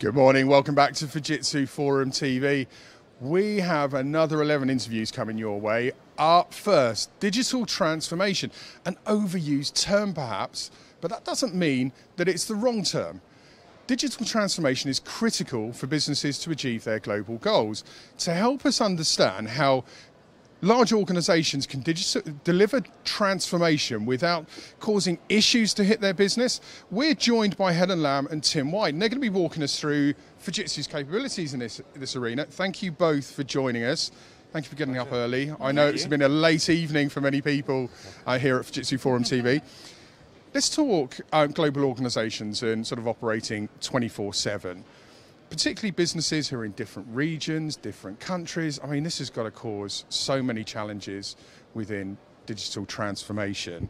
Good morning, welcome back to Fujitsu Forum TV. We have another 11 interviews coming your way. Up first, digital transformation, an overused term perhaps, but that doesn't mean that it's the wrong term. Digital transformation is critical for businesses to achieve their global goals. To help us understand how large organisations can deliver transformation without causing issues to hit their business, we're joined by Helen Lamb and Tim White, and they're going to be walking us through Fujitsu's capabilities in this arena. Thank you both for joining us. Thank you for getting up early. I know it's been a late evening for many people here at Fujitsu Forum TV. Let's talk global organisations and sort of operating 24/7. Particularly businesses who are in different regions, different countries. I mean, this has got to cause so many challenges within digital transformation.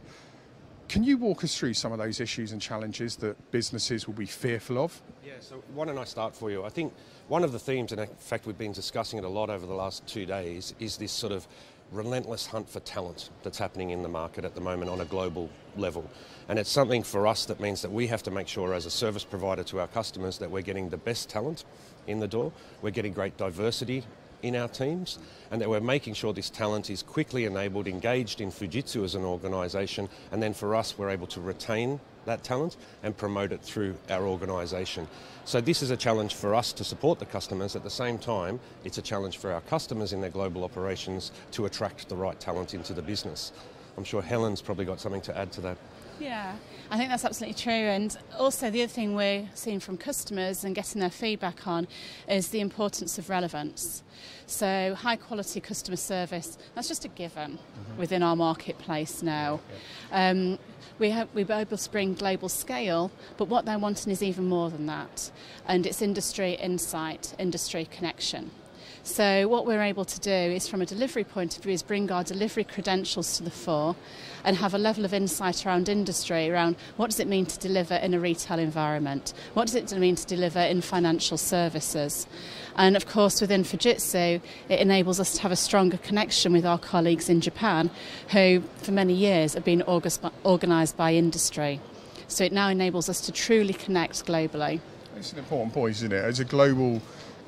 Can you walk us through some of those issues and challenges that businesses will be fearful of? Yeah, so why don't I start for you? I think one of the themes, and in fact we've been discussing it a lot over the last 2 days, is this sort of relentless hunt for talent that's happening in the market at the moment on a global level. And it's something for us that means that we have to make sure as a service provider to our customers that we're getting the best talent in the door, we're getting great diversity in our teams, and that we're making sure this talent is quickly enabled, engaged in Fujitsu as an organisation, and then for us we're able to retain that talent and promote it through our organisation. So this is a challenge for us to support the customers. At the same time, it's a challenge for our customers in their global operations to attract the right talent into the business. I'm sure Helen's probably got something to add to that. Yeah, I think that's absolutely true. And also the other thing we're seeing from customers and getting their feedback on is the importance of relevance. So high quality customer service, that's just a given within our marketplace now. We're able to bring global scale, but what they're wanting is even more than that. And it's industry insight, industry connection. So what we're able to do is, from a delivery point of view, is bring our delivery credentials to the fore and have a level of insight around industry, around what does it mean to deliver in a retail environment? What does it mean to deliver in financial services? And of course, within Fujitsu, it enables us to have a stronger connection with our colleagues in Japan, who for many years have been organised by industry. So it now enables us to truly connect globally. It's an important point, isn't it? As a global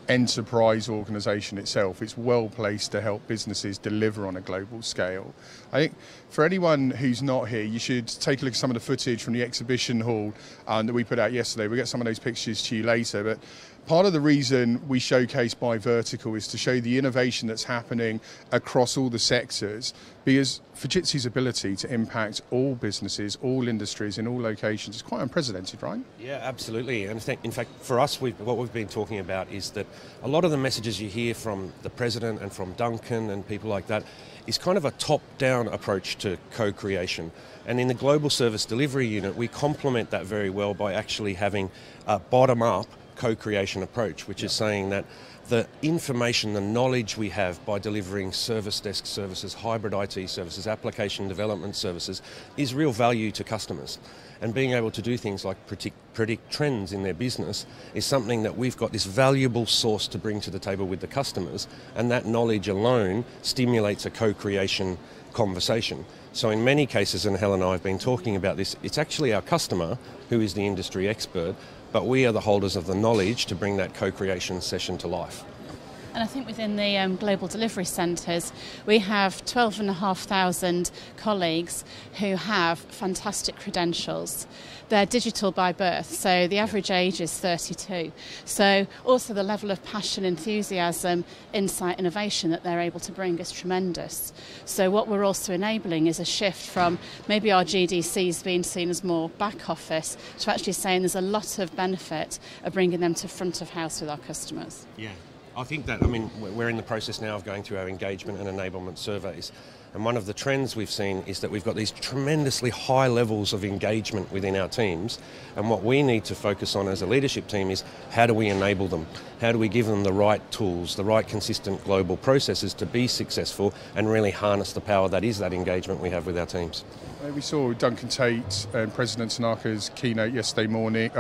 enterprise organisation itself, it's well placed to help businesses deliver on a global scale. I think for anyone who's not here, you should take a look at some of the footage from the exhibition hall that we put out yesterday. We'll get some of those pictures to you later, but part of the reason we showcase by vertical is to show the innovation that's happening across all the sectors, because Fujitsu's ability to impact all businesses, all industries, in all locations is quite unprecedented, right? Yeah, absolutely. And in fact, for us, what we've been talking about is that a lot of the messages you hear from the President and from Duncan and people like that is kind of a top-down approach to co-creation. And in the Global Service Delivery Unit, we complement that very well by actually having a bottom-up co-creation approach, which is saying that the information, the knowledge we have by delivering service desk services, hybrid IT services, application development services is real value to customers. And being able to do things like predict trends in their business is something that we've got this valuable source to bring to the table with the customers, and that knowledge alone stimulates a co-creation conversation. So in many cases, and Helen and I have been talking about this, it's actually our customer who is the industry expert, but we are the holders of the knowledge to bring that co-creation session to life. And I think within the global delivery centres, we have 12,500 colleagues who have fantastic credentials. They're digital by birth, so the average age is 32. So also the level of passion, enthusiasm, insight, innovation that they're able to bring is tremendous. So what we're also enabling is a shift from maybe our GDCs being seen as more back office to actually saying there's a lot of benefit of bringing them to front of house with our customers. Yeah. I think that, we're in the process now of going through our engagement and enablement surveys. And one of the trends we've seen is that we've got these tremendously high levels of engagement within our teams. And what we need to focus on as a leadership team is how do we enable them? How do we give them the right tools, the right consistent global processes to be successful and really harness the power that is that engagement we have with our teams? We saw Duncan Tate and President Tanaka's keynote yesterday morning,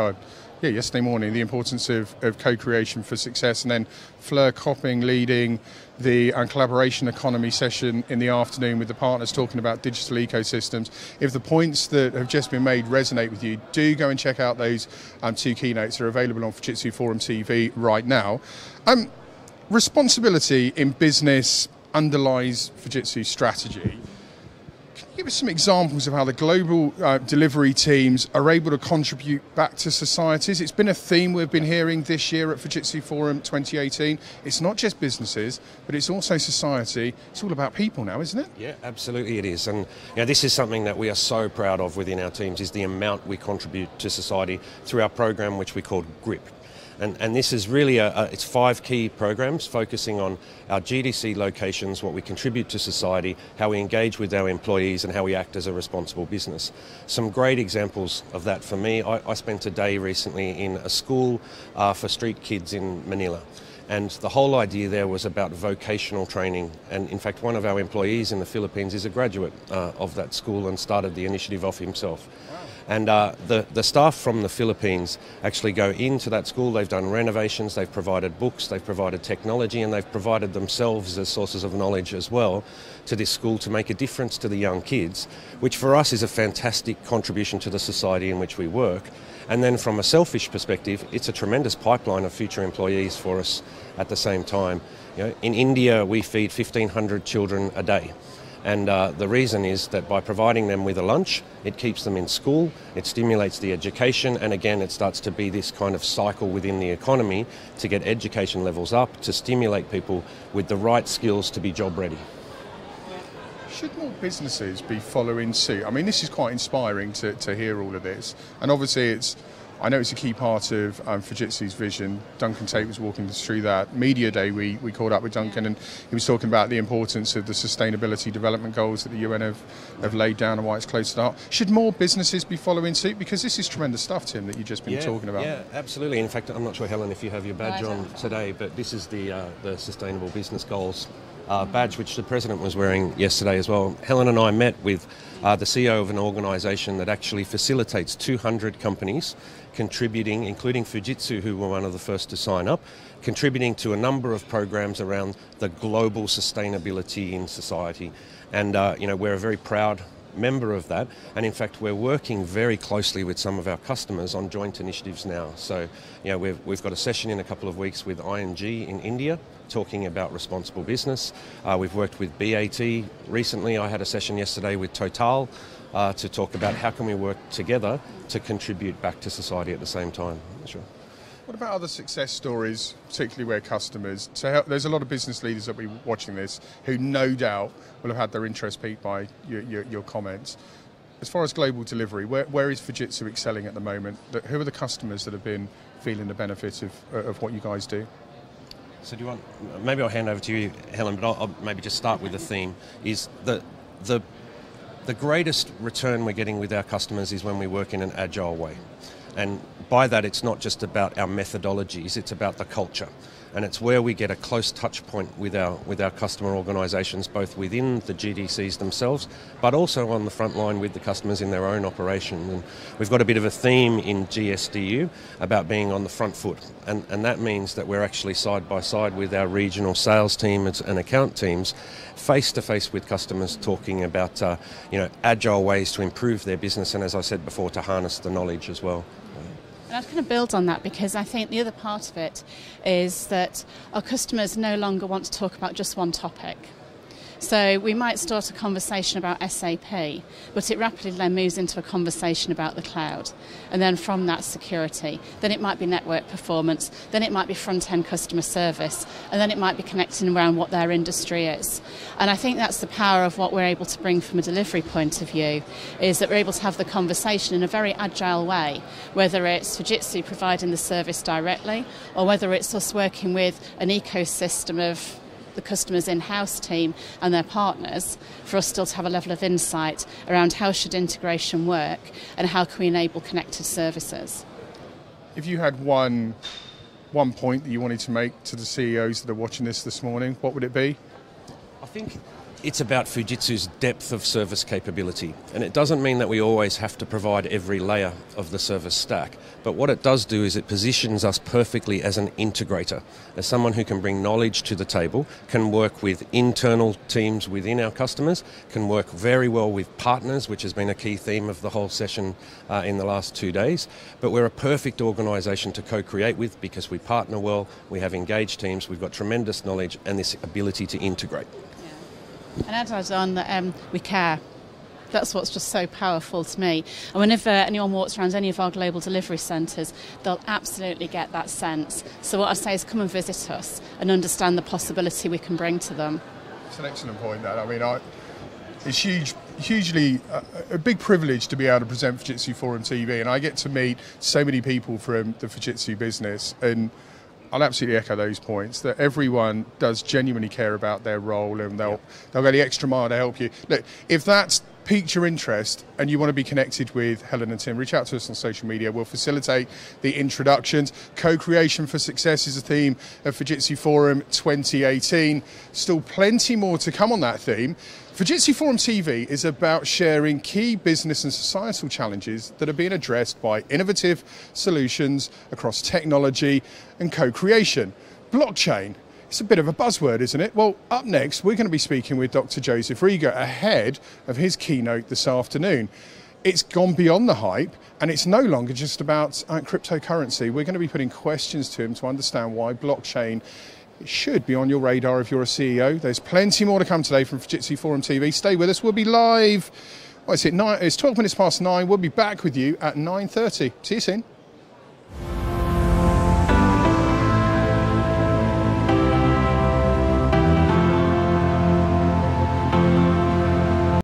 the importance of co-creation for success, and then Fleur Copping leading the collaboration economy session in the afternoon. afternoon with the partners talking about digital ecosystems. If the points that have just been made resonate with you, do go and check out those 2 keynotes. They're available on Fujitsu Forum TV right now. Responsibility in business underlies Fujitsu's strategy. Can you give us some examples of how the global delivery teams are able to contribute back to societies? It's been a theme we've been hearing this year at Fujitsu Forum 2018. It's not just businesses, but it's also society. It's all about people now, isn't it? Yeah, absolutely it is. And this is something that we are so proud of within our teams, is the amount we contribute to society through our program, which we call GRIP. And this is really, it's 5 key programs focusing on our GDC locations, what we contribute to society, how we engage with our employees, and how we act as a responsible business. Some great examples of that for me. I spent a day recently in a school for street kids in Manila. And the whole idea there was about vocational training. And in fact, one of our employees in the Philippines is a graduate of that school and started the initiative off himself. Wow. And the staff from the Philippines actually go into that school. They've done renovations, they've provided books, they've provided technology, and they've provided themselves as sources of knowledge as well to this school to make a difference to the young kids, which for us is a fantastic contribution to the society in which we work. And then from a selfish perspective, it's a tremendous pipeline of future employees for us at the same time. In India, we feed 1,500 children a day. And the reason is that by providing them with a lunch, it keeps them in school, it stimulates the education, and again, it starts to be this kind of cycle within the economy to get education levels up, to stimulate people with the right skills to be job ready. Should more businesses be following suit? I mean, this is quite inspiring to hear all of this. And obviously, I know it's a key part of Fujitsu's vision. Duncan Tate was walking us through that. Media Day, we caught up with Duncan, and he was talking about the importance of the sustainability development goals that the UN have laid down and why it's close to the heart. Should more businesses be following suit? Because this is tremendous stuff, Tim, that you've just been talking about. Yeah, absolutely. In fact, I'm not sure, Helen, if you have your badge on today, but this is the Sustainable Business Goals badge, which the President was wearing yesterday as well. Helen and I met with the CEO of an organisation that actually facilitates 200 companies contributing, including Fujitsu, who were one of the first to sign up, contributing to a number of programs around the global sustainability in society. And, we're a very proud member of that, and in fact we're working very closely with some of our customers on joint initiatives now. So we've got a session in a couple of weeks with ING in India talking about responsible business. We've worked with BAT recently. I had a session yesterday with Total to talk about how can we work together to contribute back to society at the same time. Sure. What about other success stories, particularly where customers, there's a lot of business leaders that will be watching this who no doubt will have had their interest piqued by your comments. As far as global delivery, where is Fujitsu excelling at the moment? Who are the customers that have been feeling the benefit of what you guys do? So do you want, maybe I'll hand over to you, Helen, but I'll maybe just start with the theme, is the greatest return we're getting with our customers is when we work in an agile way. And by that, it's not just about our methodologies, it's about the culture. And it's where we get a close touch point with our customer organisations, both within the GDCs themselves, but also on the front line with the customers in their own operation. And we've got a bit of a theme in GSDU about being on the front foot. And that means that we're actually side by side with our regional sales teams and account teams, face to face with customers, talking about agile ways to improve their business, and as I said before, to harness the knowledge as well. And I'd kind of build on that, because I think the other part of it is that our customers no longer want to talk about just one topic. So we might start a conversation about SAP, but it rapidly then moves into a conversation about the cloud. And then from that, security. Then it might be network performance. Then it might be front-end customer service. And then it might be connecting around what their industry is. And I think that's the power of what we're able to bring from a delivery point of view, is that we're able to have the conversation in a very agile way, whether it's Fujitsu providing the service directly, or whether it's us working with an ecosystem of the customer's in-house team and their partners, for us still to have a level of insight around how should integration work and how can we enable connected services. If you had one point that you wanted to make to the CEOs that are watching this morning, what would it be? I think It's about Fujitsu's depth of service capability. And it doesn't mean that we always have to provide every layer of the service stack. But what it does do is it positions us perfectly as an integrator, as someone who can bring knowledge to the table, can work with internal teams within our customers, can work very well with partners, which has been a key theme of the whole session in the last 2 days. But we're a perfect organisation to co-create with because we partner well, we have engaged teams, we've got tremendous knowledge and this ability to integrate. And I'd add on that we care. That's what's just so powerful to me. And whenever anyone walks around any of our global delivery centres, they'll absolutely get that sense. So what I say is come and visit us and understand the possibility we can bring to them. It's an excellent point, that. I mean, it's hugely a big privilege to be able to present Fujitsu Forum TV, and I get to meet so many people from the Fujitsu business, and I'll absolutely echo those points, that everyone does genuinely care about their role, and they'll go the extra mile to help you. Look, if that's piqued your interest and you want to be connected with Helen and Tim, reach out to us on social media. We'll facilitate the introductions. Co-creation for success is a theme of Fujitsu Forum 2018. Still plenty more to come on that theme. Fujitsu Forum TV is about sharing key business and societal challenges that are being addressed by innovative solutions across technology and co-creation. Blockchain. It's a bit of a buzzword, isn't it? Well, up next, we're going to be speaking with Dr. Joseph Rieger ahead of his keynote this afternoon. It's gone beyond the hype, and it's no longer just about cryptocurrency. We're going to be putting questions to him to understand why blockchain should be on your radar if you're a CEO. There's plenty more to come today from Fujitsu Forum TV. Stay with us. We'll be live. It's 12 minutes past 9. We'll be back with you at 9:30. See you soon.